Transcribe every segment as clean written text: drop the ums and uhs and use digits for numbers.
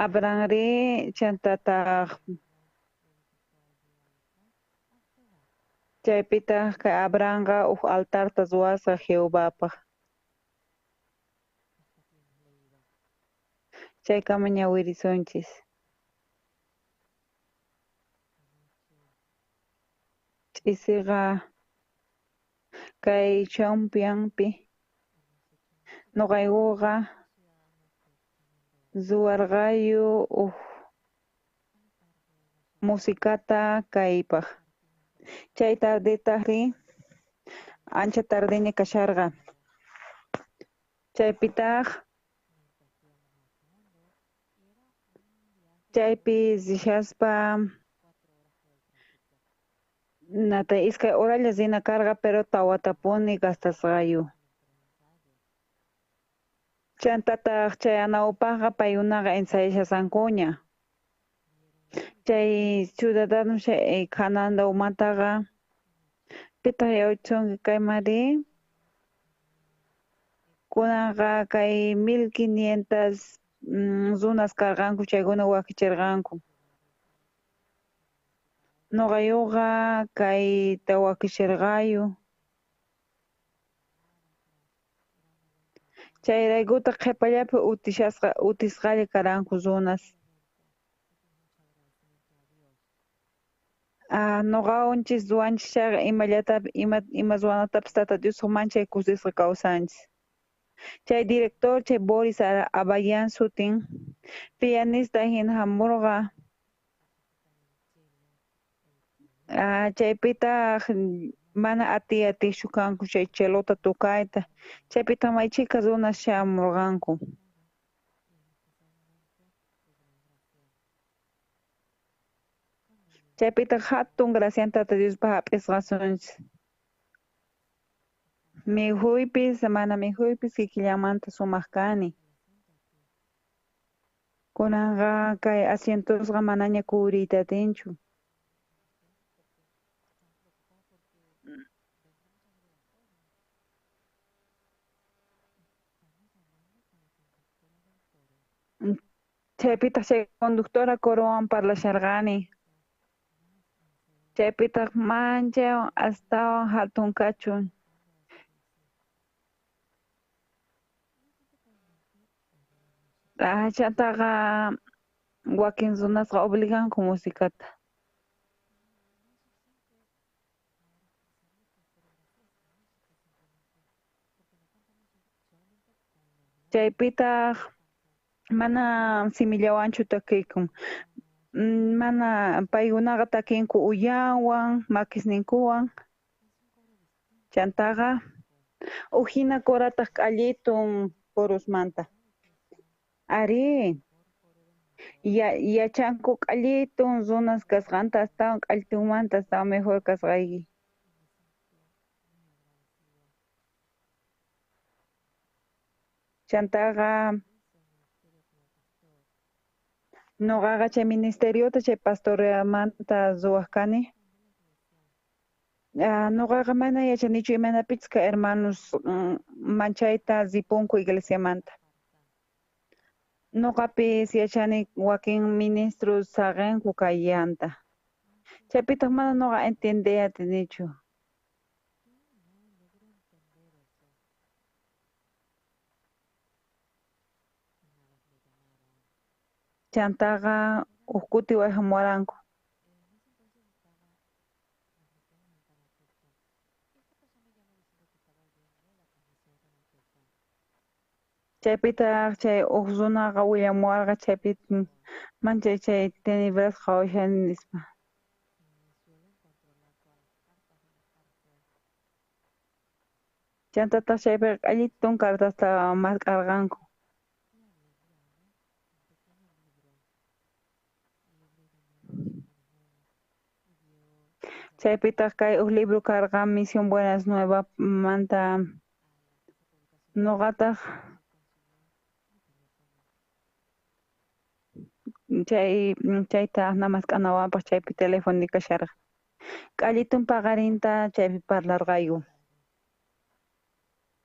Abranri chantataq chaypitaq kay Abranqa huk altarta ruwasqa Jehovapaq. Chaykama ñawirisunchis. Ch'isiqa kay chawpianpi nuqaykuqa ruwarqayu musikata kaypaq. Chay tarditaqri ancha tardiña kasharqa. Chaypitaq chaypi rishaspa natay iskay horalla rina karqa pero tawatapuni gastasqayu. Chantataq chay Anahupaqa paykunaqa ensayashasqankuña. Chay ciudadano Canandahumantaqa pitaq yawachunki kaymari? Kunanqa kay 1500 runas karqanku chaykuna wakichirqanku. Nuqayuqa kayta wakishirqayu. Chayraykutaq qhipallapi utisqalla karanku runas. Nuqanchis ruwanchis chaqa ima ruwanatapas Tata Diosqa manchay kusisqa kawsanchis. Chay director chay Boris Abayan sutin, pianista hina hamurqa. Chaypitaq mana atiyashu kanku chay chelota tukayta. Chaypitaq maychika runas shamurqanku. Chaypitaq hatun gracianta Tata Diospaq hap'isqasunchis. Mikhuypis mana mikhuypis kikillamanta sumaq kani. Kunanqa kay asientusqa manaña kubriyta atinchu. Chaypitaq chay conductora corowan parlasharqani. Chaypitaq manchawan astawan hatun kachun. Chataqa wakin runasqa obliganku musikata. Chaypitaq mana simillawanchu takiykun. Mana paykunaqa takinku uyawan, makisninkuwan. Chantaqa uhina korataq k'allitun chorusmanta. Ari, yachanku k'allitun runas kasqanta astawan k'allitunmanta astawan mejor kasqayki. Chantaqa nuqaqa chay ministeriota chay pastoreamanta ruwaq kani. Nuqaqa mana yachanichu imanapichis kay hermanos manchayta ripunku iglesiamanta. Nuqapis yachani wakin ministros saqenku kay llanta. Chaypitaq mana nuqa atinichu. Chantaqa huk kuti wayhamuranku. Chaypitaq chay huk runaqa willamuwarqa chaypi manchay chay tenebrasqa washani nispa. Chantataq chaypi k'allitun kartasta maskarqanku. Chaypitaq kay huk libro karqa Misión Buenas Nuevas manta nuqataq chayta namask'anawanpaq chaypi teléfono kasharqa. K'allitun paqarinta chaypi parlarqayu.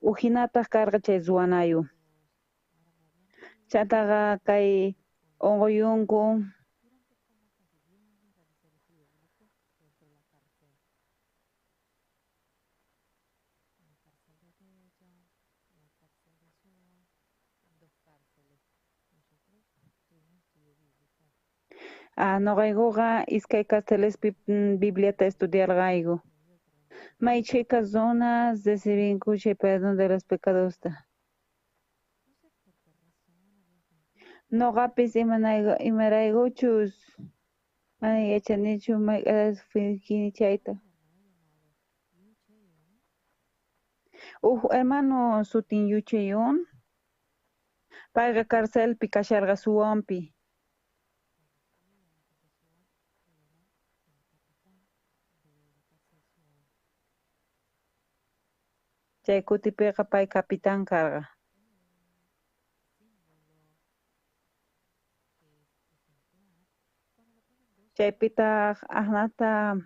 Uhinataq karqa chay ruwanayu. Chataqa kay ongoyunku, noqaykuqa iskay carcelespi Bibliata estudiarqayku. Maychika zonas recibinku chay perdón de los pecadosta. Noqapis imaraykuchus mana yachanichu mayqarasqukini chayta. Hermano sutin Yuchayun, payqa carcelpi kasharqa suwanpi. Chay kutipiqa pay capitán karqa. Chaypitaq aqnata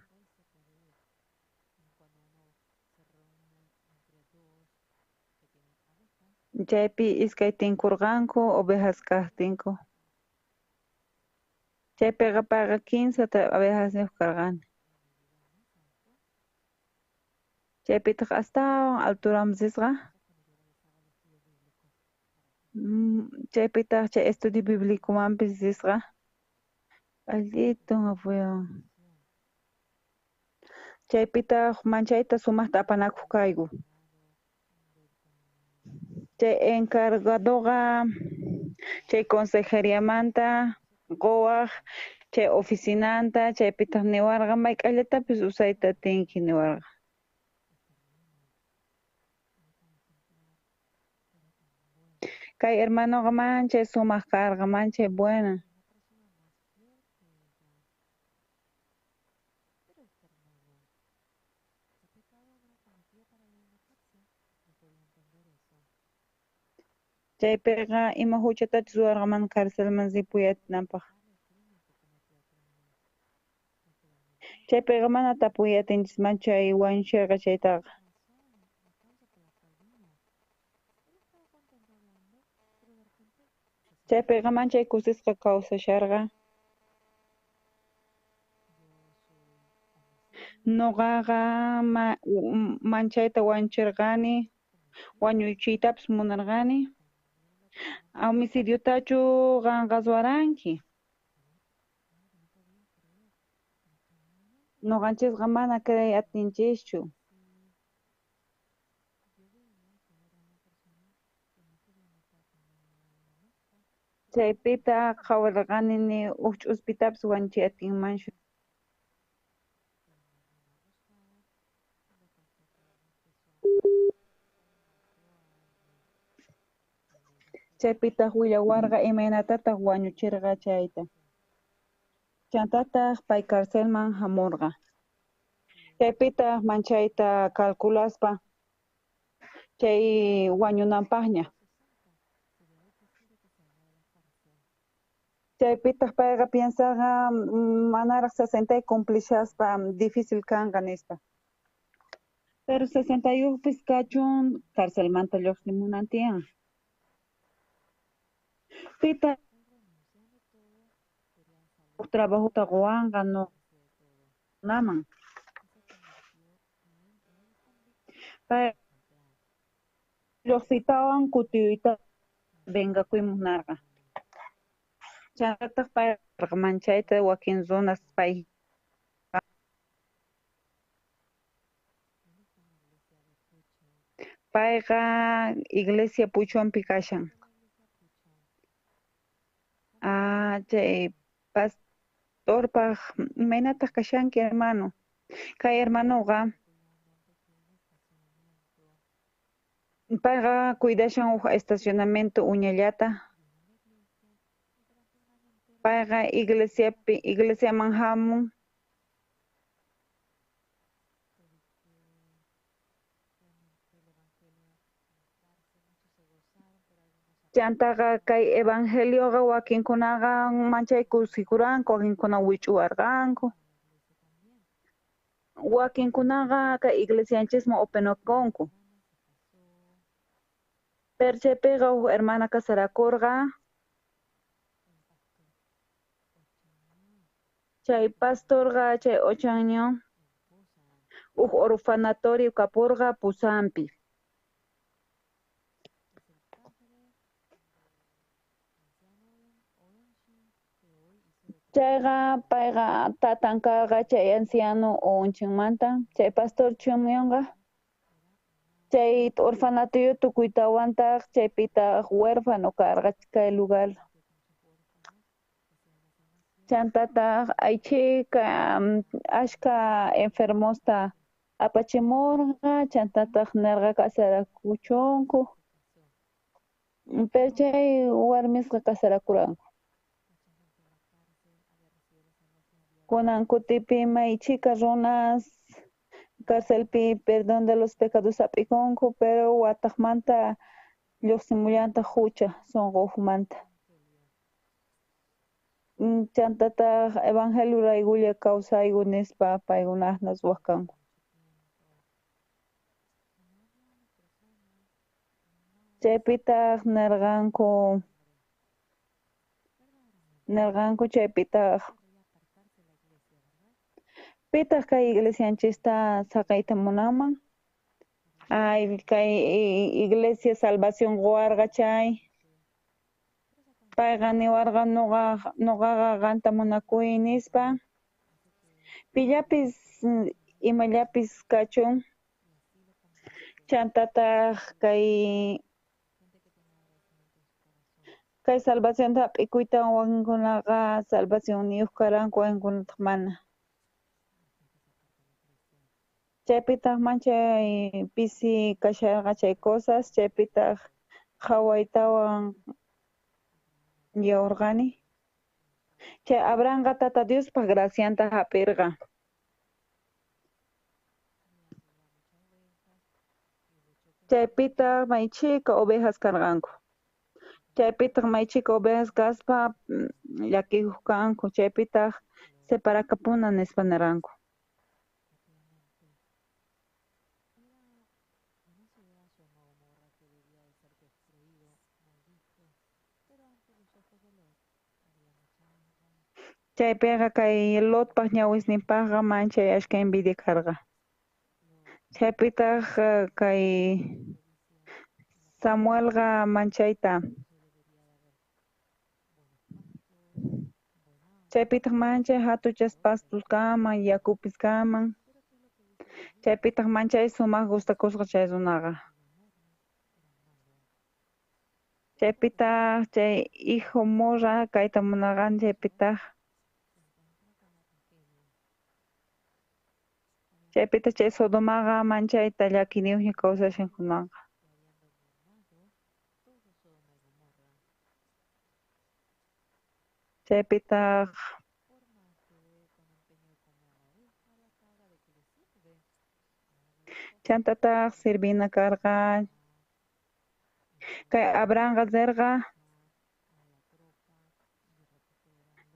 chaypi iskay tinkurqanku ovejas kaqtinku. Chaypiqa payqa 15 abejas karqani. Chaypitaq astawan alturamsisqa. Chaypitaq chay estudio biblicomanpis sisqa. Allitun apuyan. Chaypitaq manchayta sumaqta apanakuq kayku. Chay encargadoqa chay consejeriamanta quwaq, chay oficinanta, chaypitaq niwarqa mayk'allatapis usayta atinki niwarqa. Kay hermanoqa manchay sumaq karqa, manchay buena. Chaypiqa ima huchatachus ruwarqa mana carcelman sipuyatinanpaq. Chaypiqa mana tapuyatinchis manchay wañuchirqa chaytaqa. Chaypiqa manchay kusisqa kawsasharqa. Nuqaqa manchayta wañuchirqani, wañuchiytapas munarqani. Homicidiutachu qanqaswaranki. Nuqanchisqa mana creer atinchishchu. Chaypita qhawarirqani huk ch'uspitapas wañuchiy atinmanchu. Chaypitaq willawarqa imaynatataq wañuchirqa chayta. Chantataq pay carcelman hamurqa. Chaypitaq manchayta calculaspa chay wañunanpaqña. Chaypitaq payqa piensarqa manaraq 60 cumplishaspa difícil kanqa nispa. Pero 61 pis kachun carcelmanta lluqsimunan tiyan. Pita trabajuta ruwanqa naman. Pay lluqsitawan kutiyuyta vengakuy munarqa. Chantataq payqa manchayta wakin zonas pay payqa iglesia puchunpi kashan. Chay pastorpaq imaynataq kashanki hermano. Kay hermanoqa payqa cuidashan huk estacionamiento uñallata. Payqa iglesiaman hamun. Chantaqa kay evangelioqa wakinkunaqa manchayku sikuranku, wakinkuna wich'uwarqanku. Wakinkunaqa kay iglesianchisman opinakunku. Pero chaypiqa huk hermana kasarakurqa. Chay pastorqa chay 8 año huk orfanatorio kapurqa Pusanpi. Chayqa payqa tatan karqa chay anciano unchinmanta chay pastor chumionqa chay orfanatorio tukuйтawantaq chaypitaq huérfano karqa kay lugar. Chantataq aychika ashka enfermosta apachimurqa chantataq nirqa kasarakuchunku. Pero chay warmisqa kasarakuranku. Kunan kutipi maychika runas cárcelpi perdón de los pecados ap'ikunku pero wataqmanta lluqsimullanta hucha sunquyuqmanta. Chantataq evangelio raygulla kawsaygu nispa paykunaqnas waqkanku. Chaypitaq nirqanku chaypitaq pitaq kay iglesianchista saqayta munaman? Ay kay iglesia Salvación Guarqa chay payqa niwarqa nuqaqa qanta munakuy nispa pillapis imallapis kachun chantataq kay salvacionta hap'ikuyta wakinkunaqa salvación niyuq karanku wakinkunataq mana. Chaypitaq manchay pisi kasharqa chay cosas chaypitaq qhawaytawan yawarqani. Chay Abrahamqa tata Diospaq gracianta hap'irqa. Chaypitaq maychika ovejas karqanku. Chaypitaq maychika ovejas kaspa llakikuq kanku chaypitaq separakapuna nispa nirqanku. Chaypiqa kay Lotpaq ñawisninpaqqa manchay ashka envidia karqa. Chaypitaq kay Samuelqa manchayta chaypitaq manchay hatuchas pastos kaman yakupis kaman chaypitaq manchay sumaq gustakusqa chay runaqa. Chaypitaq chay hijo Mora kayta munarqani chaypitaq chay Sodomaqa manchayta llakiniyuqña kawsashan kunaqa. Chaypitaq chantataq sirvina karqa kay Abrahamqa zerqa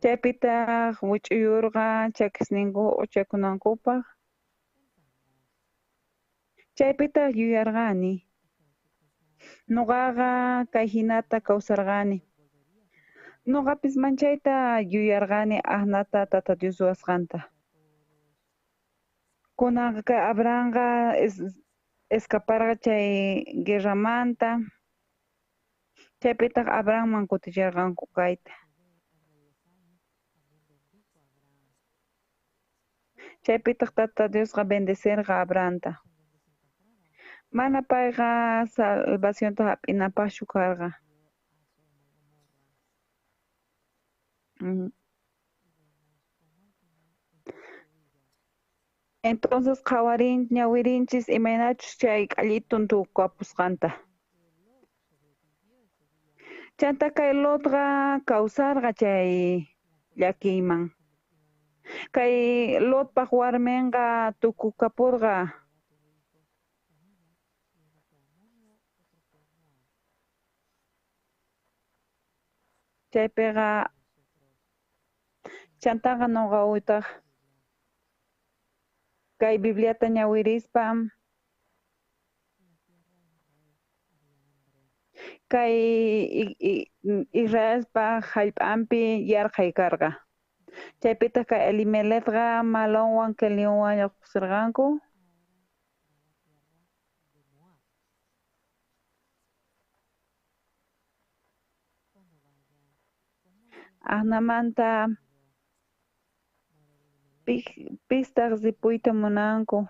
chaypitaq wich'uyurqa chakisninku uchakunankupaq chaypitaq yuyarqani nuqaqa kay hinata kawsarqani nuqapis manchayta yuyarqani aqnata tata Dios ruwasqanta. Kunanqa kay Abrahamqa escaparqa chay guerramanta chaypitaq Abrahamman kutichirqanku kayta. Chaypitaq tata Diosqa bendecirqa Abrahamta. Mana payqa salvacionta hap'inapaqchu karqa. Entonces ñawirinchis imaynachus chay k'allitun tukapusqanta. Chanta kay Lotqa kawsarqa chay llakiyman. Kay Lotpaq warminqa tukukapurqa chaypiqa chantaqa nuqa uytaq kay Bibliata ñawirispa kay Israelpa hallp'anpi yarqay karqa. Chaypita kay Elimeletqa malonwan Kelionwan lluqsirqanku. Ahnamanta pistaq sipuyta munanku.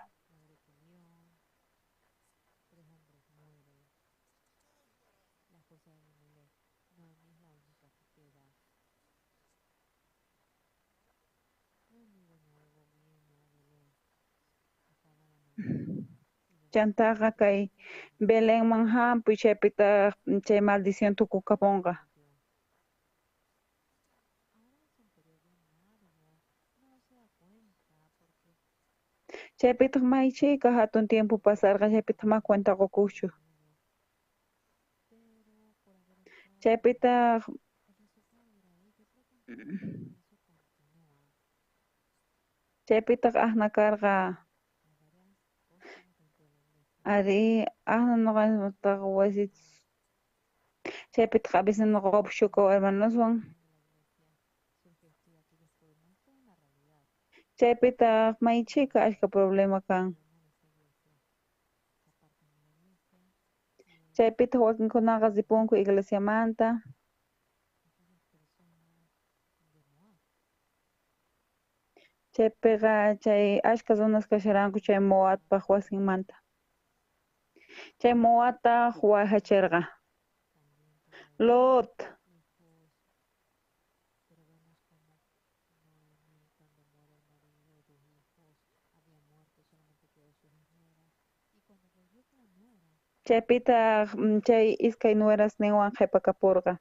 Chantaqa kay Belenman hampuy chaypita chay maldición tukukapunqa. Chaypitaq maychika hatun tiempo pasarqa chaypitaq ma cuenta qukuschu. Chaypitaq chaypitaq ahna karqa ari ahna nuqataq wasit chaypitaq a veces nuqapas shukaw hermanoswan chaypitaq maychika ashka problema kan. Chaypitaq wakinkunaqa sipunku iglesiamanta. Chaypiqa chay ashka runas kasharanku chay Moatpaq wasinmanta. Chay Moataq wahachirqa Lot. Chaypitaq chay iskay nuerasninwan qhipakapurqa.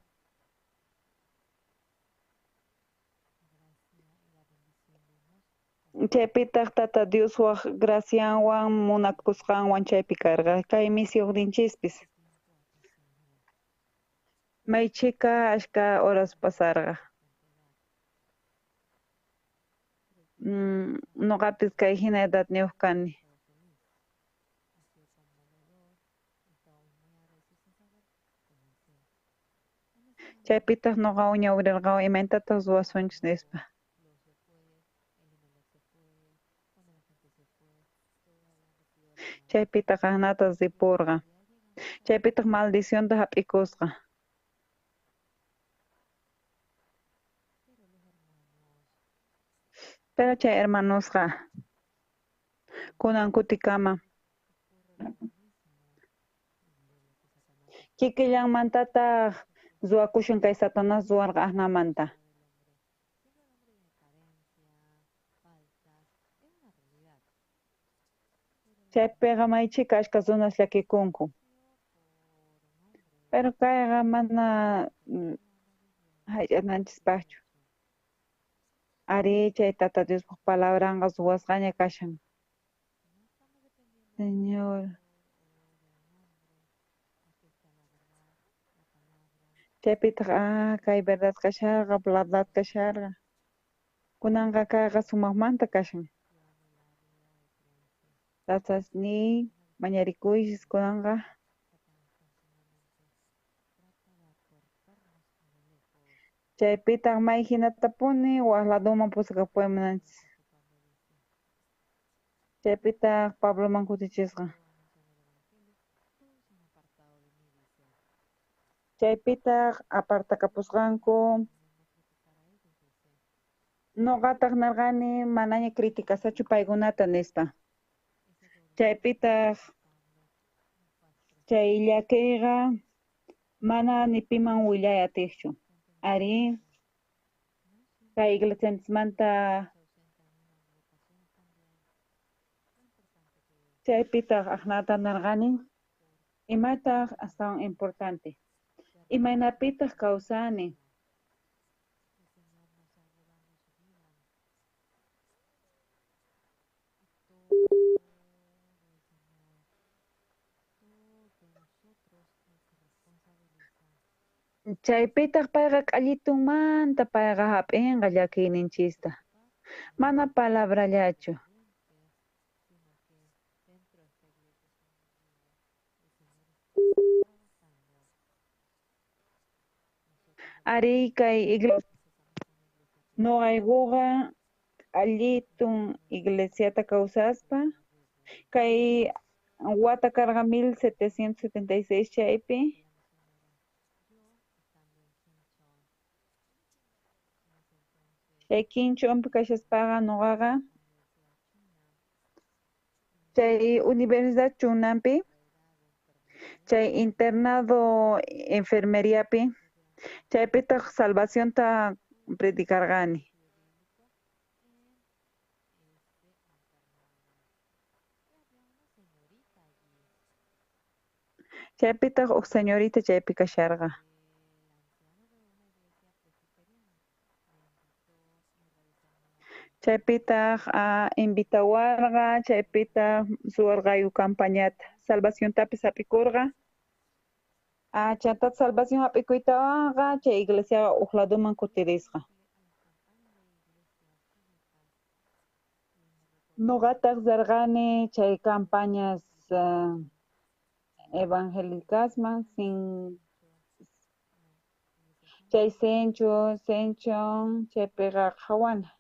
Chaypitaq Tata Dioswaq gracianwan munakusqanwan chaypi karqa kay misioqninchispis. Maychika ashka horas pasarqa. Nuqapis kay hina edad niyuq kani. Chaypitaq nuqa uñawrirqawan imaytataq ruwasunchis nispa. Chaypitaq ahnata sipurqa. Chaypitaq maldicionta hap'ikusqa. Pero chay hermanosqa kunan kutikama. Kikillanmantataq ruwakushun kay Satanás ruwarqa ahnamanta. Chaypiqa maychika ashka runas llakikunku. Pero kayqa mana hayllananchispaqchu. Ari chay Tata Diospaq palabranqa ruwasqaña kashan. Señor. Chaypitaq kay verdad kasharqa, verdad kasharqa. Kunanqa kayqa sumaqmanta kashan. Tasasni mañarikuychis kunanqa. Chaypitaq may hinatapuni waq laduman pusakapuymunanchis. Chaypitaq Pabloman kutichisqa. Chaypitaq apartakapusqanku. Nuqataq narqani manaña criticasachu paykunata nispa. Chaypitaq chay llakiyqa mana ni piman willay atiqchu. Ari kay iglesianchikmanta chaypitaq ahnata narqani imataq astawan importante. Imaynapitaq kawsani. Chaypitaq payqa k'allitunmanta payqa hap'inqa llakiyninchista. Mana palabrallachu. Ari kay Noqaykuqa allitun iglesiata kawsaspa kay wata karqa 1776 chaypi chay Kinchonpi kashaspaqa nuqaqa chay Universidad Chunanpi chay internado enfermeriapi chaypitaq salvacionta predicarqani. Chaypitaq huk señorita chaypi kasharqa. Chaypitaq invitawarqa, chaypitaq suwarqayu campañata salvaciontapis hapikurqa. Chantata salvación hap'ikuytawanqa chay iglesiaqa huk laduman kutirisqa. Nuqataq sarqani chay campañas evangelicasman chay Senchon chaypiqa qhawana.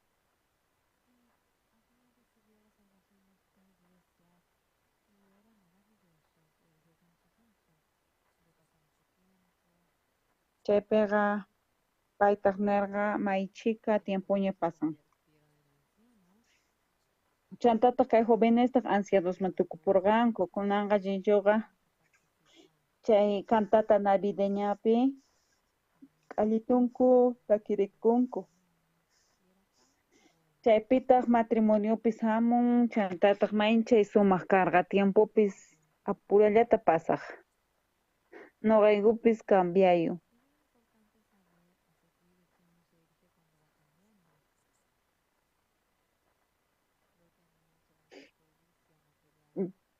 Chaypiqa paytaq nirqa maychika tiempuña pasan. Chantata kay jovenestaq ancianosman tukupurqanku kunanqa llinchowqa chay cantata navideñapi q'allitunku takirikunku. Chaypitaq matrimoniopis hamun chantataq manchay sumaq karqa tiempopis apurallata pasaq. Nuqaykupis cambiayu.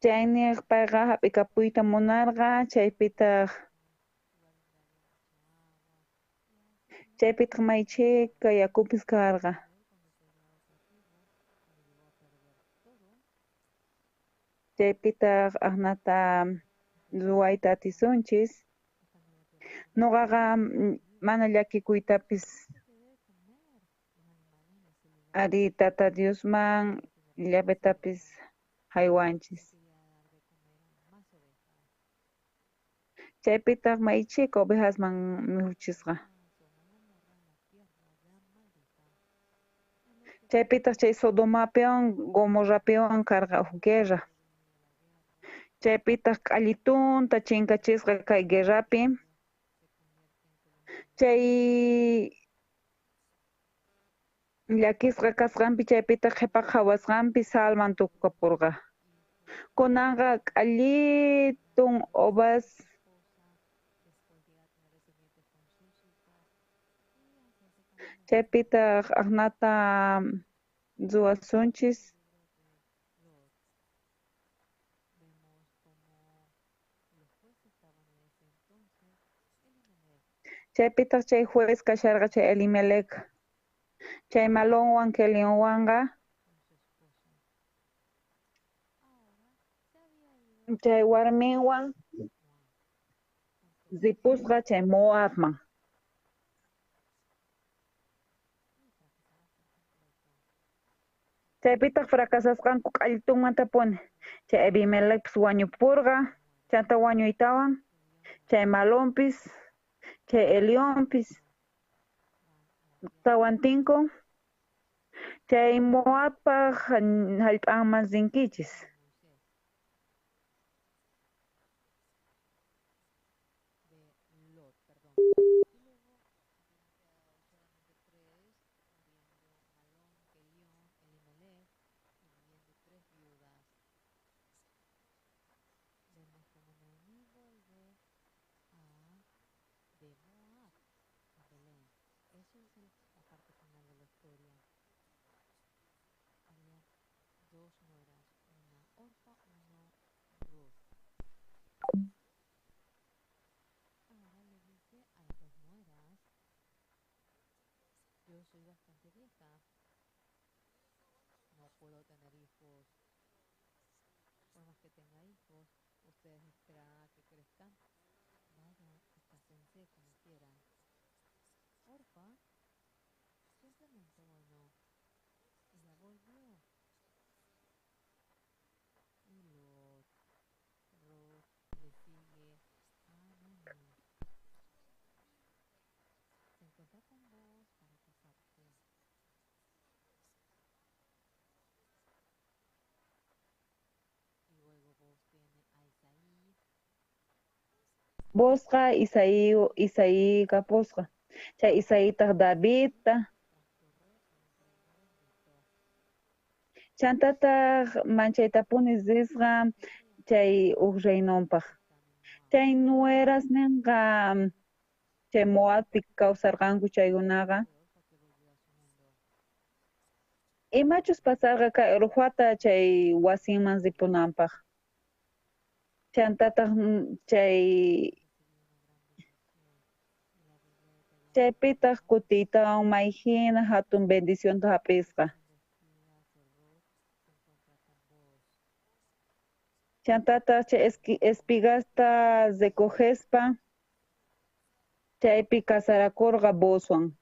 Chayniq payqa hap'ikapuyta munarqa chaypitaq maychika yakupis karqa. Chaypitaq aqnata ruwayta atisunchis. Nuqaqa mana llakikuytapis ari Tata Diosman llapitapis haywanchis. Chaypitaq maychika ovejasman mihuchisqa. Chaypitaq chay Sodomapiwan Gomorrapiwan karqa huk guerra. Chaypitaq q'allitunta chinkachisqa kay guerrapi. Chay llakisqa kasqanpi chaypitaq qhipaqa hawasqanpi salman tukapurqa. Kunanqa q'allitun ovas chaypitaq aqnata ruwasunchis. Chaypitaq chay juez kasharqa chay Elimelec. Chay Malonwan Kelionwanqa chay warminwan ripusqa chay Moabman. Chaypitaq fracasasqanku q'allitunmantapuni. Chay Abimelecpis wañupurqa, chanta wañuytawan, chay Malonpis, chay Elionpis tawantinku, chay Moabpaq hallp'anman rinkichis. Bosqa Isaí kapusqa. Chay Isaítaq Davidta. Chantataq manchaytapuni zisqa chay huk reynonpaq. Chay nueras ninqa chay Moapi kawsarqanku chaykunaqa. Imachus pasarqa kay Urujata chay wasinman ripunanpaq. Chantataq chaypitaq kutiytawan mayhina hatun bendicionta hapisqa. Chantataq chay espigasta recogespa chaypi kasarakurqa boswan.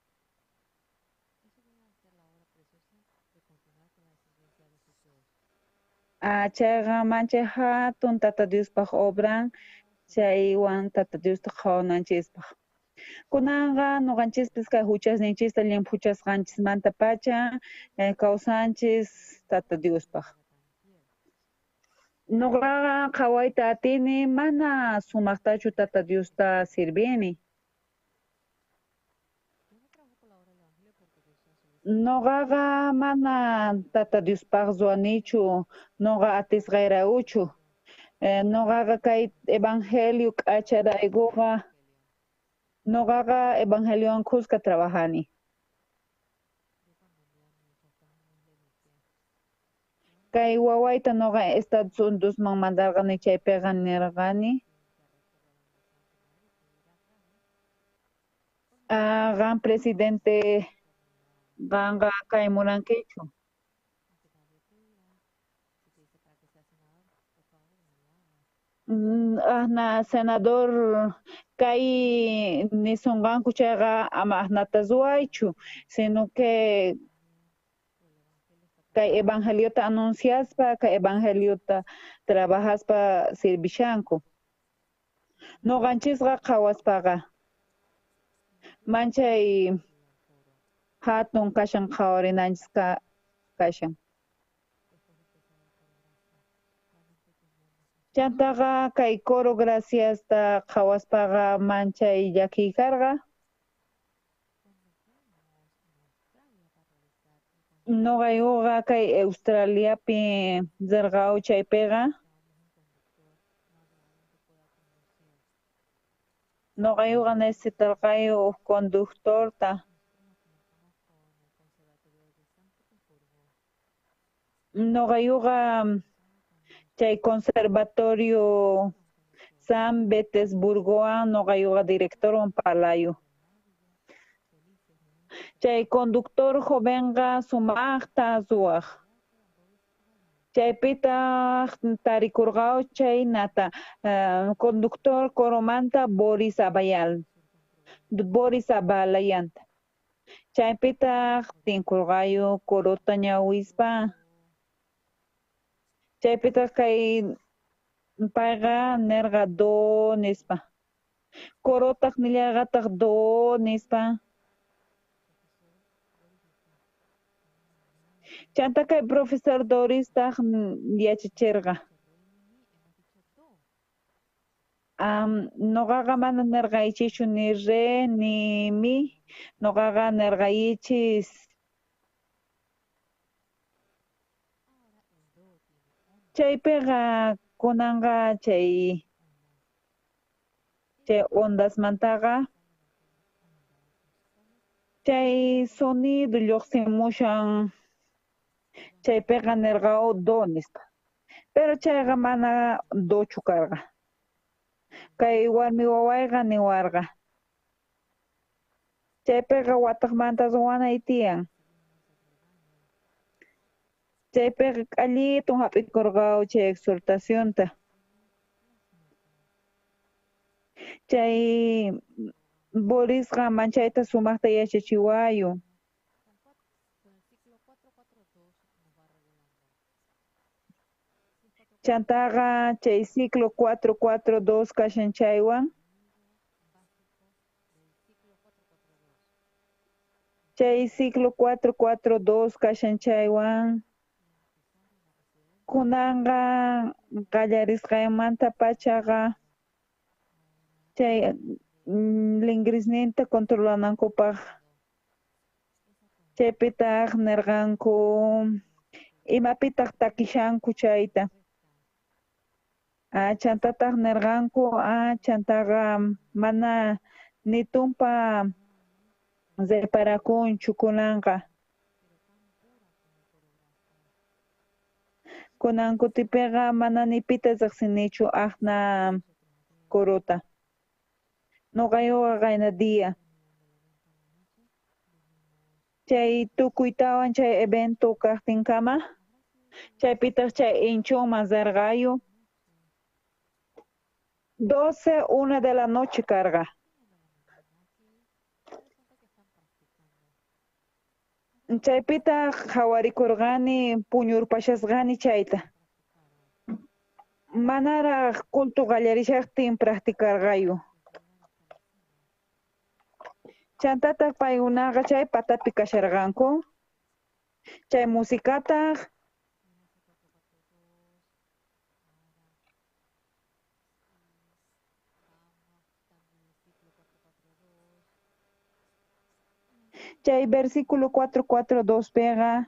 Chayqa manchay hatun Tata Diospaq obran, chaywan Tata Diosta qhawananchispaq. Kunanqa nuqanchispis kay huchasninchista llimpuchasqanchismanta pacha kawsanchis Tata Diospaq. Nuqaqa qhawayta atini mana sumaqtachu Tata Diosta sirbini. Nuqaqa mana Tata Diospaq ruwanichu, nuqa atisqayrayuchu. Nuqaqa kay evangelio k'acharaykuqa nuqaqa evangeliowan kuska trabajani. Kay wawayta nuqa Estados Unidosman mandarqani chaypiqa nirqani qan presidente qanqa kaymurankichu. Ahna senador kay nisunqanku chayqa ama ahnata ruwaychu, sino que kay evangeliota anunciaspa, kay evangeliota trabajaspa sirbishanku. Nuqanchisqa qhawaspaqa manchay hatun kashan qhawarinanchis kashan. Chantaqa kay coro graciasta qhawaspaqa manchay llakiykarqa. Nuqayuqa kay Australiapi rirqaw chaypiqa. Nuqayuqa necesitarqayu conductorta. Nuqayuqa chay conservatorio San Petersburgowan nuqayuqa directorwan parlayu. Chay conductor jovenqa sumaqta ruwaq. Chaypitaq tarikurqaw chaynata conductor coromanta Boris Abalayanta. Chaypitaq tinkurqayu corota ñawispa. Chaypitaq kay payqa nirqa do nispa. Corotaq nillarqataq do nispa. Chanta kay profesor Doristaq yachachirqa. Nuqaqa mana nirqaychischu ni re ni mi, nuqaqa nirqaychis chaypiqa kunanqa chay ondasmantaqa chay sonido lluqsimushan chaypiqa nirqaw do nispa. Pero chayqa mana dochu karqa. Kay warmi wawayqa niwarqa. Chaypiqa wataqmanta ruwanay tiyan. Chaypiqa k'allitun hap'ikurqaw chay exhortacionta. Chay Borisqa manchayta sumaqta yachachiwayu. Chantaqa chay ciclo 442 kashan chaywan. Chay ciclo 442 kashan chaywan. Kunanga qallarisqaymanta pachaqa chay lingrisninta controlanankupaq chaypitaq nirqanku imapitaq takishanku chayta. Chantataq nirqanku chantaqa mana ni tumpa separakunchu kunanqa. Kunan kutipiqa mana ni pita riqsinichu aqna kuruta. Nuqayuqa qayna dia. Chay tukuytawan chay evento kaqtinkama, chaypitaq chay inchunman sarqayu 12:01 de la noche karqa. Chaypitaq hawarikurqani puñurpashasqani chayta. Manaraq culto qallarishaqtin practicarqayu. Chantataq paykunaqa chay patapi kasharqanku. Chay musikataq chay versículo 442 pega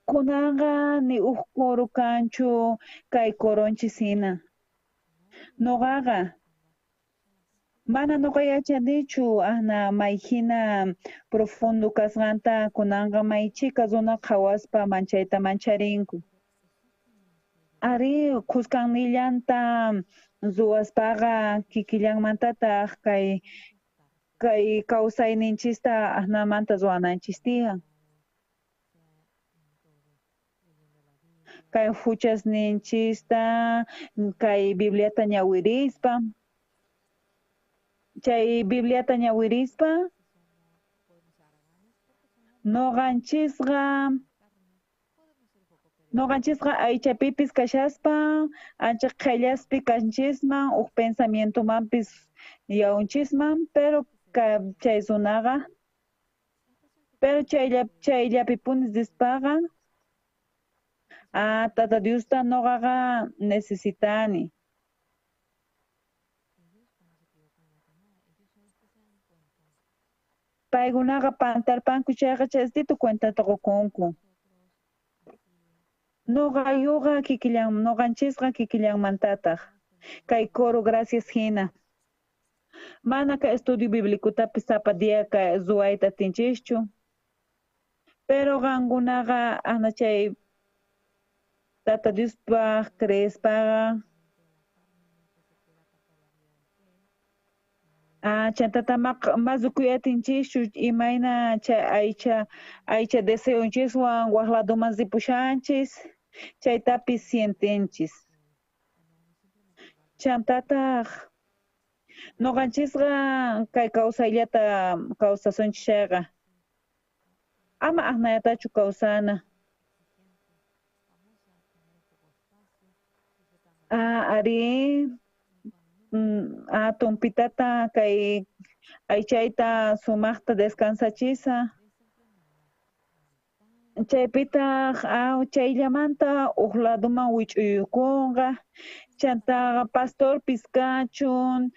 kunanqa ni huk coro kanchu kay coronchis hina. Nuqaqa mana nuqa yachanichu ahna mayhina profundo kasqanta kunanqa maychika runa qhawaspa manchayta mancharinku. Ari qusqanillanta ruwaspaqa kikillanmantataq kay kawsayninchista ahnamanta ruwananchis tiyan. Kay huchasninchista, kay Bibliata ñawirispa. Chay Bibliata ñawirispa Noqanchisqa aychapipis kashaspa ancha qillaspi kanchisman huk pensamientomanpis yawanchisman chay runaqa pero chayllapipunis dispaqa Tata Diosta noqaqa necesitani. Paykunaqa pantarpanku chayqa chasdito cuentata qukunku. Noqanchisqa kikillanmantataq kay coro gracias hina. Mana ka estudio biblicutapis zapadia kay ruwayta tinchischu. Pero qankunaqa ahna chay Tata Diospaq creespaqa chantata masukuyatinchishchu imayna chay aycha deseonchiswan waqladuman ripushanchis chaytapis sientinchis. Chantataq nuqanchisqa kay kawsayllata kawsasunchis chayqa ama aqnayatachu kawsana. Ari tumpitata kay aychayta sumaqta descansachisa. Chaypitaq chayllamanta huk laduman wich'uyukunqa. Chantaqa pastorpis kachun,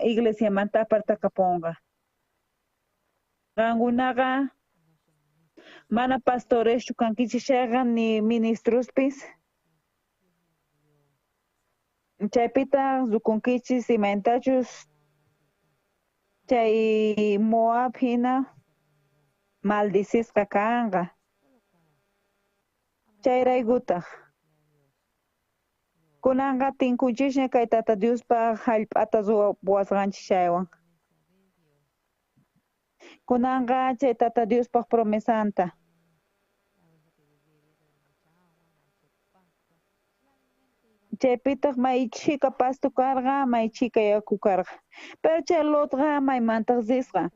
iglesiamanta apartakapunqa. Qankunaqa mana pastoreschu kankichis chayqa ni ministrospis. Chaypitaq rukunkichis imayntachus chay Moab hina maldisisqa kanqa. Chayraykutaq kunanqa tinkunchisña kay Tata Diospaq hallp'ata ruwasqanchis chaywan. Kunanqa chay Tata Diospaq promesanta. Chaypitaq maychika pasto karqa, maychika yaku karqa. Pero chay Lotqa maymantaq risqa.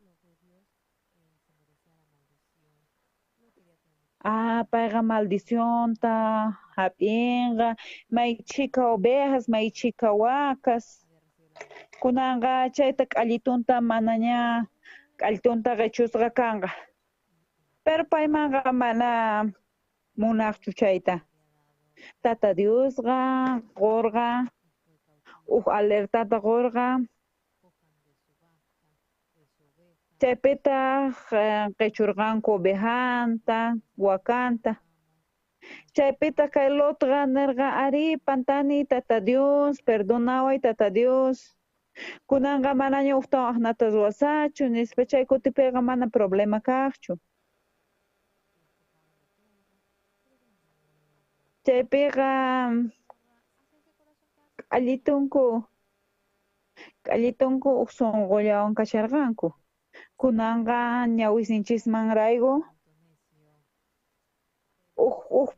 Payqa maldicionta hap'inqa, may chika ovejas, may chika wacas. Kunanqa chayta k'allitunta manaña k'allitunta qichusqa kanqa. Pero paymanqa mana munaqchu chayta. Tata Diosqa qurqa, alertata qurqa. Chaypitaq qichurqanku ovejanta, wakanta. Chaypita kay Lotqa nirqa ari pantani Tata Dios, perdonaway Tata Dios. Kunanqa manaña uqtawan aqnata ruwasachu nispa chay kutipiqa mana problema kaqchu. Chaypiqa k'allitunku uq sunqullawan kasharqanku. Kunanqa ñawisinchikman rayku uq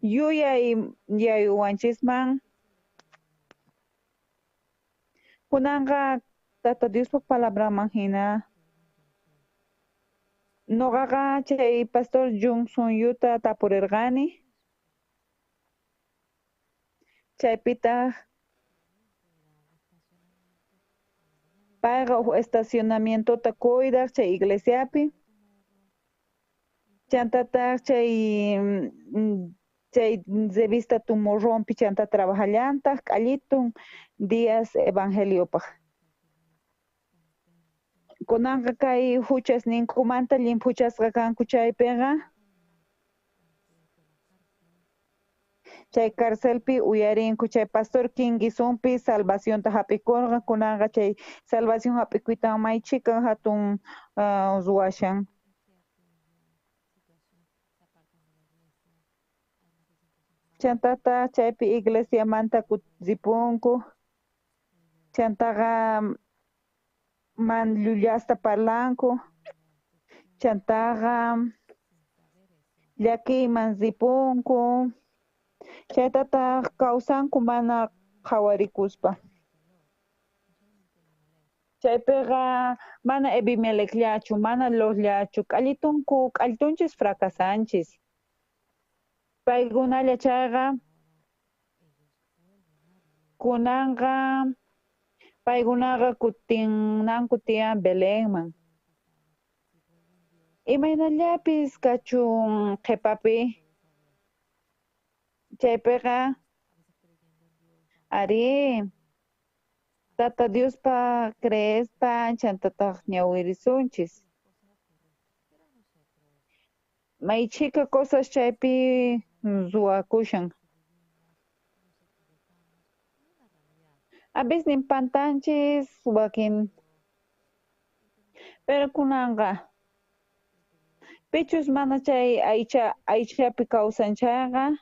yuyay yayuwanchisman. Kunanqa Tata Diospa palabraman hina nuqaqa chay Pastor Johnson yuta tapurirqani. Chaypitaq payqa uq estacionamientuta kuydaq chay iglesiapi. Chantataq chay revista Tumurrumpi chanta trabajallantaq k'allitun Días Evangeliopaq. Kunanqa kay huchasninkumanta llimpuchasqa kanku chaypiqa. Chay carcelpi uyarinku chay Pastor Kinguisunpi salvacionta hap'ikurqa, kunanqa chay salvación hap'ikuyta maychika hatun ruwashan. Chantata chaypi iglesiamanta kutipunku. Chantaqa man llullasta parlanku. Chantaqa llakiyman ripunku. Chaytataq kawsanku mana qhawarikuspa. Chaypiqa mana Ebimelecllachu, mana Losllachu, k'allitunchis fracasanchis. Paykunalla chayqa kunanqa paykunaqa kutinanku tiyan Belenman. Imaynallapis kachun qhipapi. Chaypiqa ari Tata Diospa creespa chantataq ñawirisunchis. Maychika cosas chaypi ruwakushan. A veces nimpantanchis wakin, pero kunanqa pichus mana chay aychapi kawsanchayqa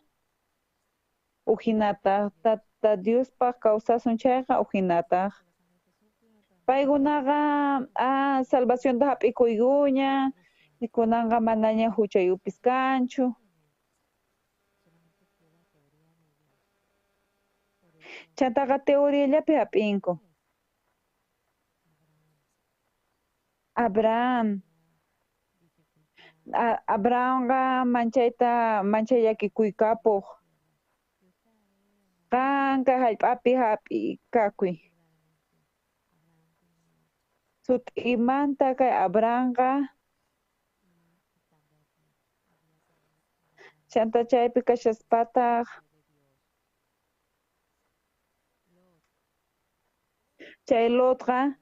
uhinataq Tata Diospa kawsasun chayqa uhinataq. Paykunaqa salvacionta hap'ikuykuña, kunanqa manaña huchayupis kanchu. Chantaqa teoriallapi hap'inku. Abrahamqa manchay llakikuykapuq. Qanqa hallp'api hap'i kakuy. Sut'imanta kay Abrahamqa chanta chaypi kashaspataq chay Lotqa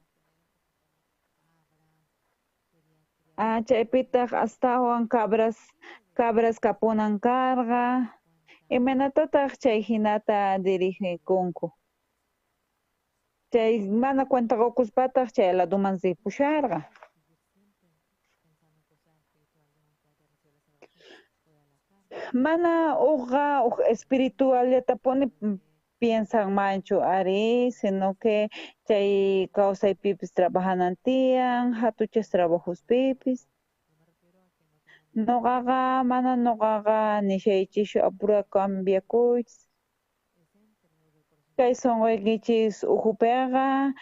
chaypitaq astawan cabras kapunan karqa. Imanatataq chay hinata dirigikunku. Chay mana cuenta qukuspataq chay laduman ripusharqa. Mana uq espirituallatapuni piensanmanchu ari, sino que chay kawsaypipis trabajanan tiyan, hatuchas trabajospipis. Nuqaqa nishaychishu apura cambiakuychis. Kay sunquykichis uhupiqa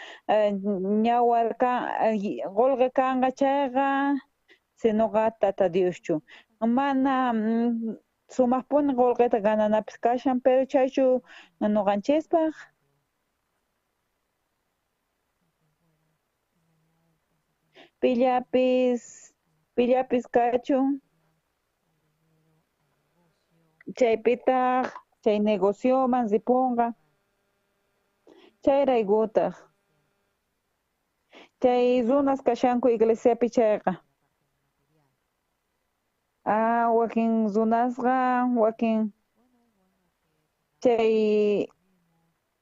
qullqi kanqa chayqa sinuqa Tata Dioschu. Mana sumaqpuni qullqita gananapis kashan, pero chaychu ñuqanchispaq pillapis kachun, chaypitaq chay negocioman ripunqa, chay raykutaq. Chay runas kashanku iglesiapi chayqa. Wakin runasqa, wakin chay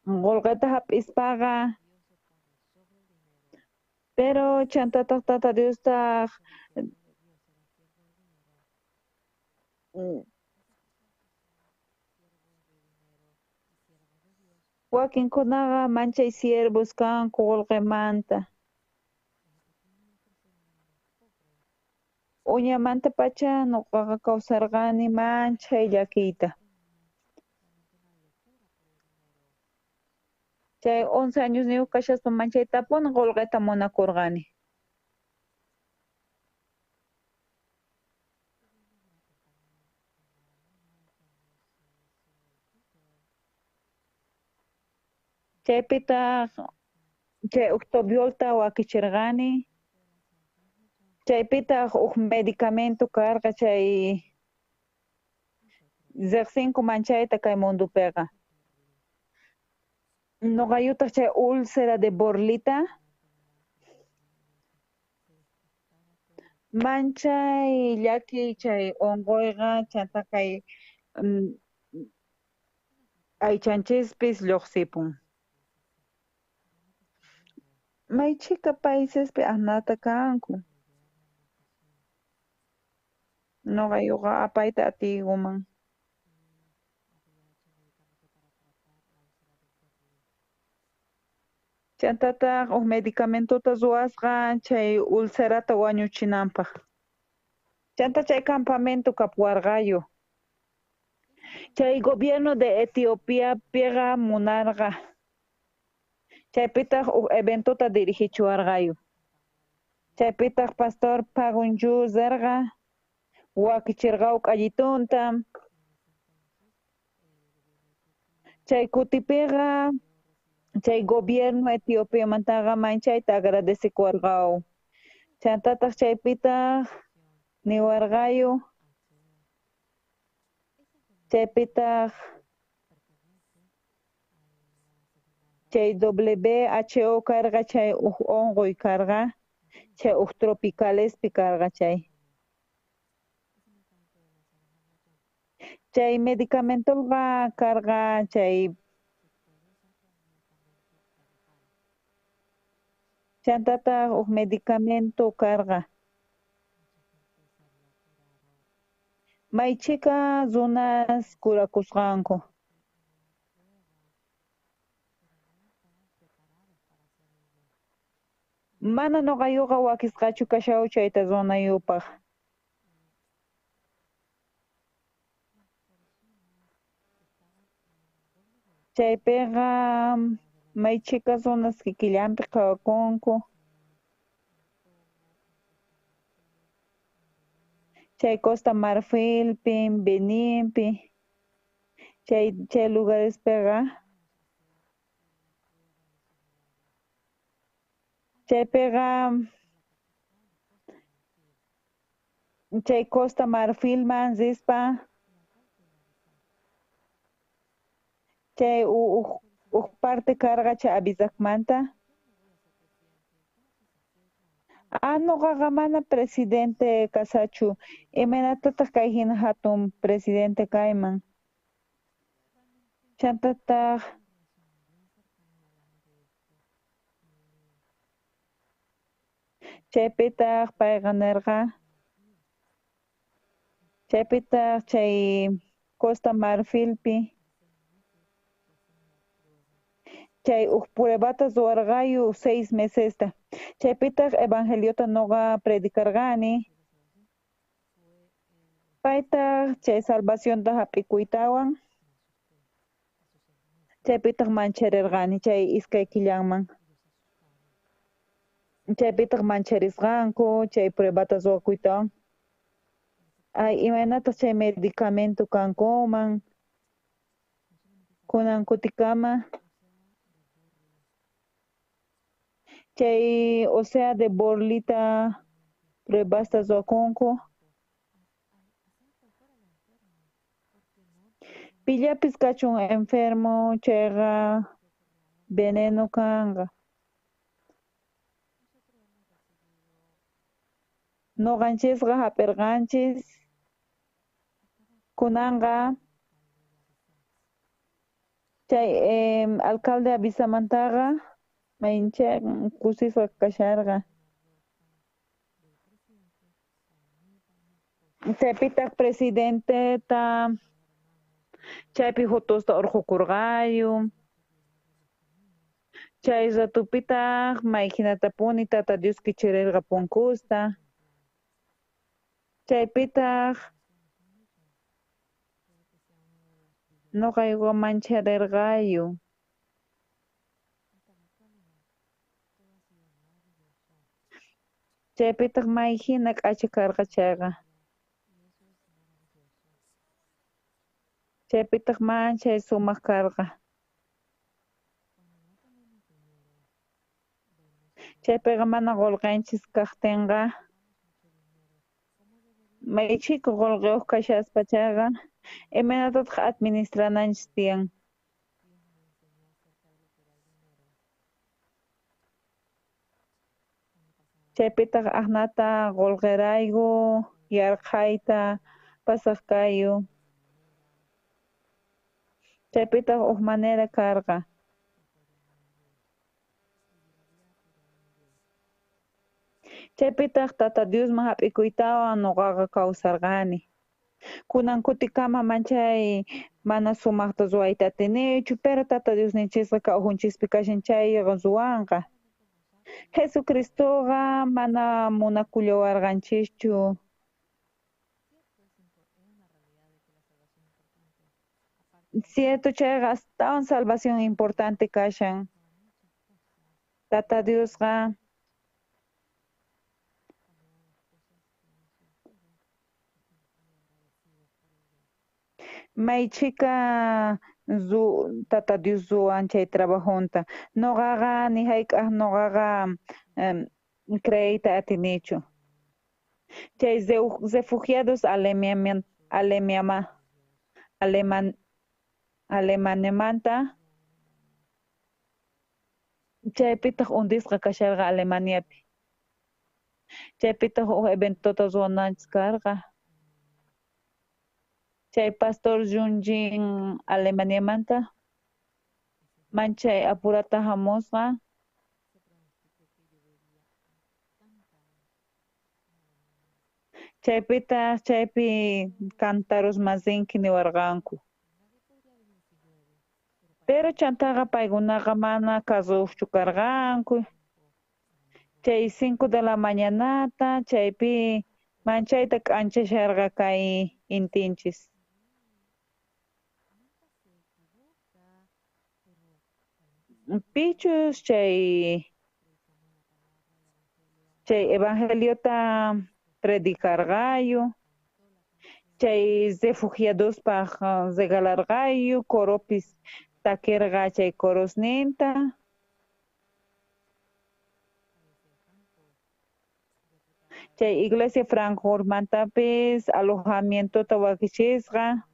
qullqita hap'ispaqa, pero chantataq tata Diostaq wakinkunaqa manchay siervos kanku qullqimanta. Uñamanta pacha ñuqaqa kawsarqani manchay llakiyta. Chay 11 años niyuq kashaspa manchay tapuna qullqita munakurqani. Chaypitaq chay Octobiolta wakichirqani. Chaypitaq huk medicamento karqa chay riqsinku manchayta kay mundupiqa. Ñuqayutaq chay úlcera de Borlita manchay llaki chay unquyqa chanta kay aychanchispis lluqsipun. Maychika paisespi asnata kanku. Ñuqayuqa apayta atiykuman. Chantataq huk medicamentuta ruwasqa chay ulcerata wañuchinanpaq. Chanta chay campamento kapwarqayu. Chay gobierno de Etiopiapiqa munarqa. Chaypitaq huk eventuta dirigichuwarqayu. Chaypitaq pastor Pagunju zerqa wakichirqaw k'allitunta. Chay kutipiqa chay gobierno Etiopiamantaqa manchayta agradecikuwarqaw. Chantataq chaypitaq niwarqayu chaypitaq chay WHO karqa chay huk unquy karqa, chay huk tropicalespi karqa chay. Chay medicamentoqa karqa chay chantataq huk medicamento karqa. Maychika runas kurakusqanku. Mana ñuqayuqa wakisqachu kashaw chayta runayupaq. Chaypiqa maychika runas kikillanpi qawakunku. Chay Costa Marfilpi, Beninpi, chay lugarespiqa chaypiqa chay Costa Marfilman rispa chay huk parte karqa chay Abisacmanta. Ñuqaqa mana presidente kasachu, imaynataq kay hina hatun presidente kayman. Chantataq chaypitaq payqa nirqa chaypitaq chay Costa Marfilpi chay huk pruebata ruwarqayu 6 mesesta. Chaypitaq evangeliota ñuqa predicarqani. Paytaq chay salvacionta hap'ikuytawan. Chaypitaq mancharirqani chay iskay killanman. Chaypitaq mancharisqanku chay pruebata ruwakuytawan. Ay, imaynata chay medicamento kankuman, kunan kutikama, chay o sea de borlita pruebasta zoakunku, pillapis kachun enfermo, chayqa veneno kanga. Noqanchisqa hap'irqanchis, kunanqa chay alcalde avisamantaqa maynchay kusisqa kasharqa. Chaypitaq presidenteta chaypi fotosta urqukurqayu, chay ratupitaq may hinatapuni tata Dios kichirirqa punkusta, chaypitaq nuqayqa mancharirqayu. Chaypitaq may hina k'acha karqa chayqa. Chaypitaq manchay sumaq karqa. Chaypiqa mana qullqinchis kaqtinqa maychika qullqiyuq kashaspachaqa imaynataq administrananchis tiyan. Chaypitaq aqnata qullqirayku, yarqayta pasaqkayu. Chaypitaq huk manera karqa. Chaypitaq tata Diosman hap'ikuytawan nuqaqa kawsarqani. Kunan kutikama manchay mana sumaqta ruwayta atinichu, pero tata Diosninchisqa kawjunchispi kashan chayqa ruwanqa. Jesucristoqa mana munakullawarqanchischu. Cierto, chayqa astawan salvación importante kashan. Tata Diosqa maychika tata Dios ruwan chay trabajunta. Nuqaqa ni hayk'aq nuqaqa creyta atinichu. Chay refugiados Alemaniamanta chaypitaq undisqa kasharqa Alemaniapi. Chaypitaq huk eventota ruwananchis karqa. Chay pastor llunlling Alemaniamanta manchay apurata hamusqa. Chaypitaq chaypi cantaros masinki niwarqanku. Pero chantaqa paykunaqa mana kasuqchu karqanku. Chay 5 de la mañanata chaypi manchayta k'anchasharqa kay intinchis. Pichus chay evangeliota predicarqayu, chay refugiadospaq regalarqayu, coropis takirqa chay corosninta. Chay iglesia Frankfurtmantapis alojamientota wakichisqa.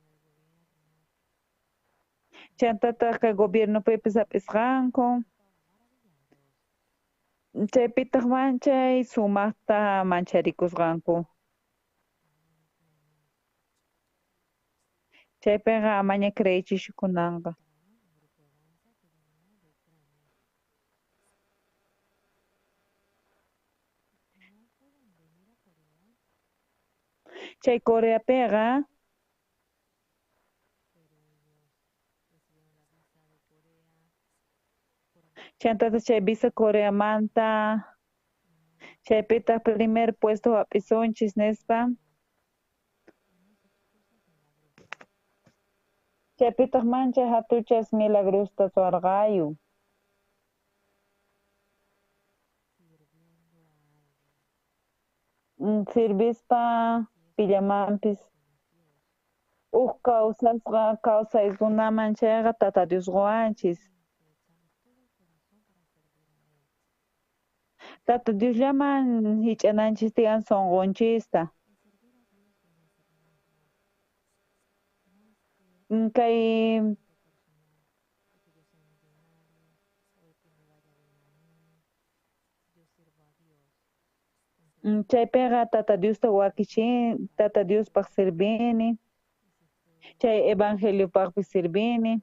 Chantataq kay gobiernopipis hap'isqanku. Chaypitaq manchay sumaqta mancharikusqanku. Chaypiqa amaña creychishu kunanqa. Chay Coreapiqa chantata chay visa Coreamanta chaypitaq primer puesto hap'isunchis nispa. Chaypitaq manchay hatuchas milagrusta suwarqayu. Sirvispa pillamampis kawsasqa kawsaykunaman chayqa Tata Dios ruwanchis. Tata Diosllaman hich'ananchis tiyan sunqunchista. Kay chaypiqa Tata Diosta wakichin, Tata Diospaq sirbini, chay evangeliopaqpis sirbini.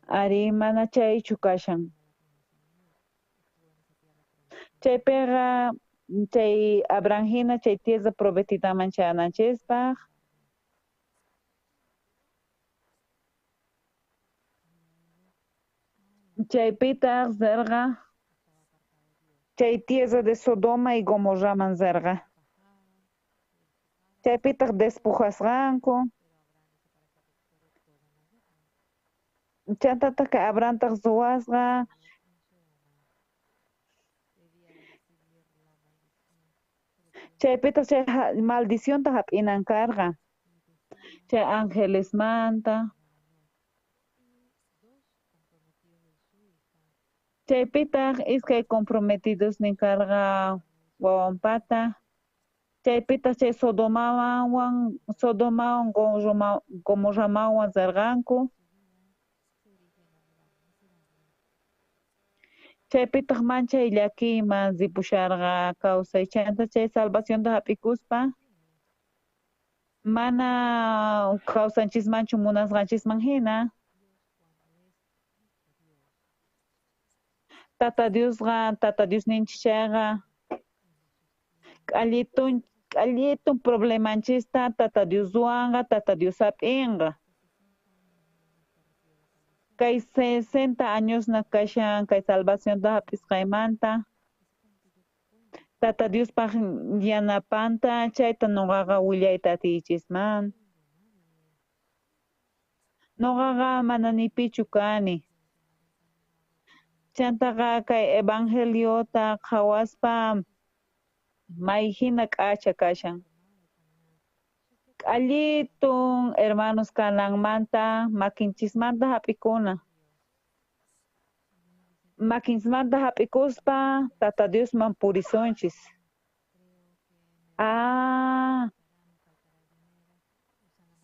Ari mana chaychu kashan. Chaypiqa chay Abraham hina chay tierra prometitaman chananchispaq. Chaypitaq zerqa chay tierra de Sodoma y Gomorraman zerqa. Chaypitaq despojasqanku. Chantataqa kay Abrahamtaq suwasqa. Chaypitaq chay maldicionta hap'inan karqa. Chay angelesmanta. Chaypitaq iskay comprometidos nin karqa wawanpata. Chaypitaq chay Sodomawan Gomorramawan zerqanku. Chaypitaq manchay llakiyman ripusharqa kawsaychanta chay salvacionta hap'ikuspa mana kawsanchismanchu munasqanchisman hina. Tata Diosninchis chayqa k'allitun problemanchista Tata Dioswanqa Tata Dios hap'inqa. Kay 60 añosna kashan kay salvacionta hap'isqaymanta. Tata Diospaq yanapanta chayta nuqaqa willayta atiychisman. Nuqaqa mana nipichu kani. Chantaqa kay evangeliota qhawaspa mayhina k'acha kashan. K'allitun hermanos kananmanta makinchismanta hap'ikuna. Makinsmanta hap'ikuspa Tata Diosman purisunchis.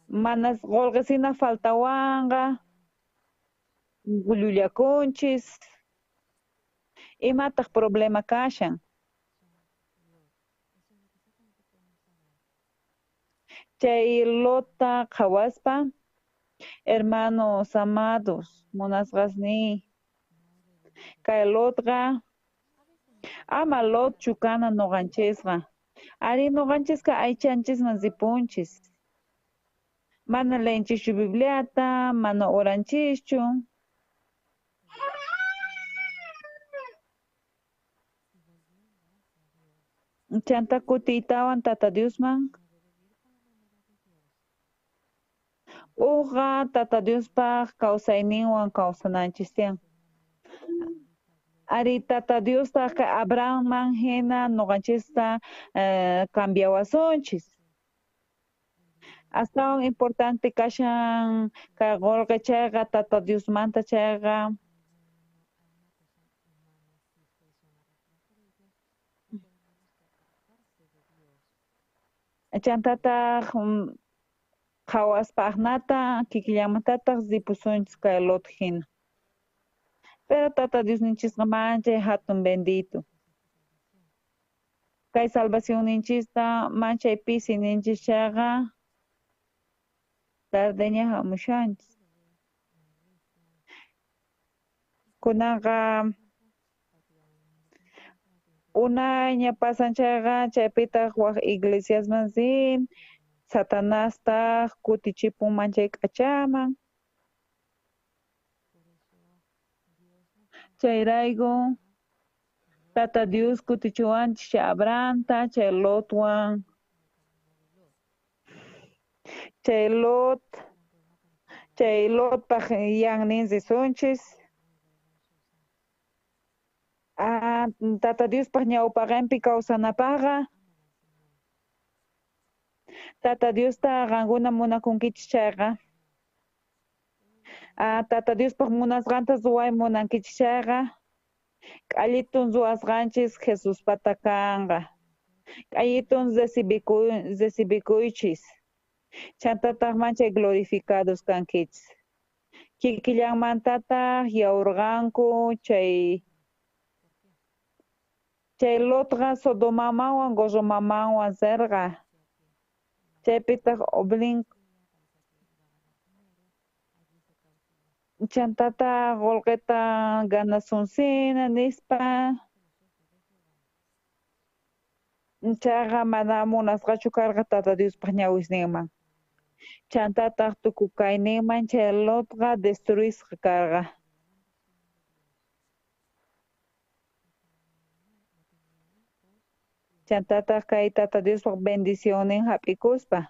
Manas qolqisina faltawanqa llullakunchis. Imataq problema kashan. Chay Lota qhawaspa hermanos amados munasqasni kay Lotqa ama Lotchu kana nuqanchisqa. Ari nuqanchisqa aychanchisman ripunchis. Mana leyinchischu Bibliata, mana oranchischu. Chanta kutiytawan Tata Diosman. Uqa Tata Diospaq kawsayninwan kawsananchis tiyan. Ari Tata Diosta kay Abrahamman hina nuqanchista cambiawasunchis. Astawan importante kashan kay qolqa chayqa Tata Diosmanta chayqa chantataq qhawaspa aqnata kikillamantataq ripusunchis kay Lot hina. Pero Tata Diosninchisqa manchay hatun bendito. Kay salvacionninchista manchay pisi ninchis chayqa tardeña hamushanchis. Kunanqa unayña pasan chayqa chaypitaq waq iglesiasman rin Satanastaq kutichipun manchay k'achaman. Chayrayku Tata Dios kutichiwanchis chay Abrahamta chay Lotwan. Chay Lotpaq yannin risunchis. Tata Diospaq ñawpaqanpi kawsanapaqa Tata Dios ta ganguna muna kunkichayqa. Tata Dios pa munasqanta suway munankichayqa. K'allitun ruwasqanchis Jesus patakanqa. K'allitun recibikuychis. Chantataq manchay glorificados kankichis. Kikillanmantataq yawrqanku chay Lotqa Sodomamawan Gomorramawan serqa. Chaypitaq chantata golqeta ganasunsina nispa. Chayqa mana munasqachu karqa Tata Diospaq ñawisninman. Chantataq tukukayninman chay Lotqa destruisqa karqa. Chantataq kay Tata Diospaq bendicionnin hap'ikuspa.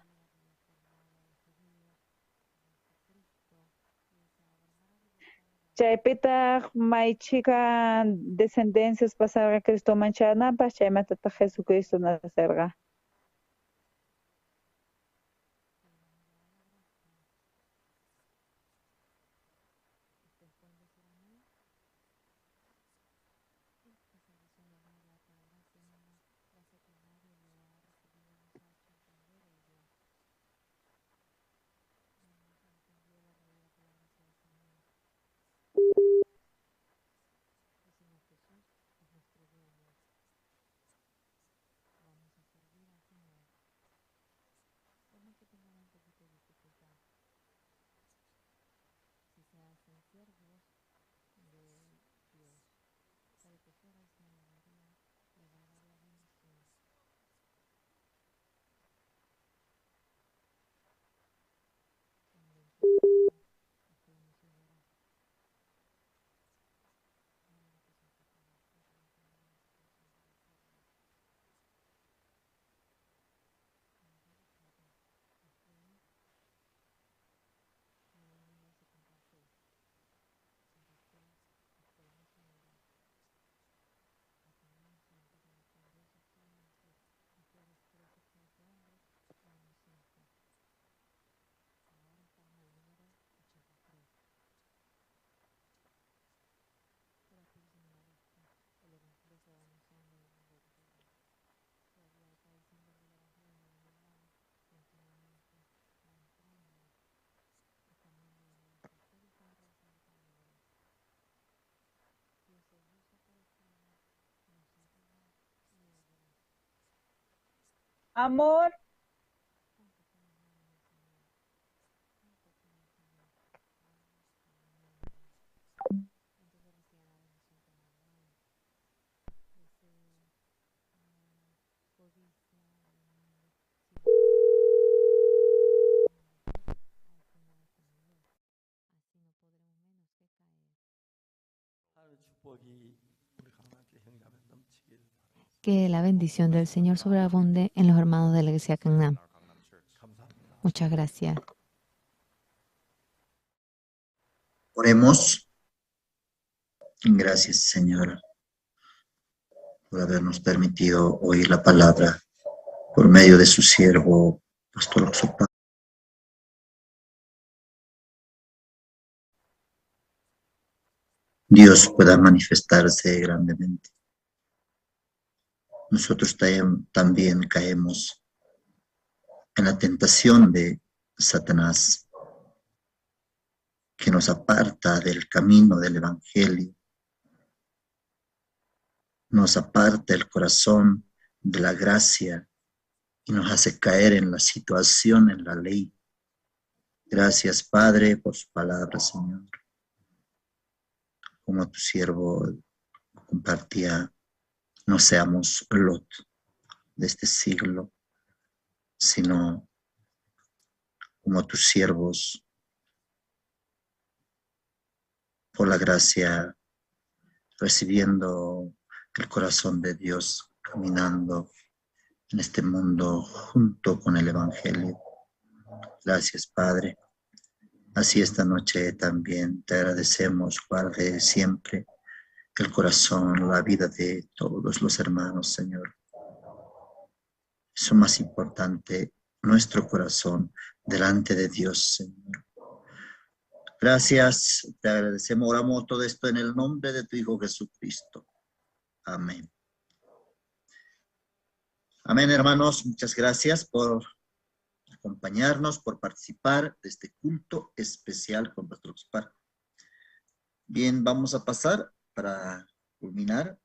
Chaypitaq maychika descendencias pasarqa Cristoman chanapaq chaymantataq Jesucristo nacerqa. Amor. Que la bendición del Señor sobreabunde en los hermanos de la Iglesia Canaan. Muchas gracias. Oremos. Gracias, Señor, por habernos permitido oír la palabra por medio de su siervo, Pastor Oxopa. Dios pueda manifestarse grandemente. Nosotros también caemos en la tentación de Satanás, que nos aparta del camino del Evangelio, nos aparta el corazón de la gracia y nos hace caer en la situación, en la ley. Gracias, Padre, por su palabra, Señor. Como tu siervo compartía, no seamos Lot de este siglo, sino como tus siervos, por la gracia, recibiendo el corazón de Dios, caminando en este mundo junto con el Evangelio. Gracias, Padre. Así esta noche también te agradecemos, guarde siempre el corazón, la vida de todos los hermanos, Señor. Eso más importante, nuestro corazón delante de Dios, Señor. Gracias, te agradecemos, oramos todo esto en el nombre de tu Hijo Jesucristo. Amén. Amén, hermanos. Muchas gracias por acompañarnos, por participar de este culto especial con nuestros padres. Bien, vamos a pasar para culminar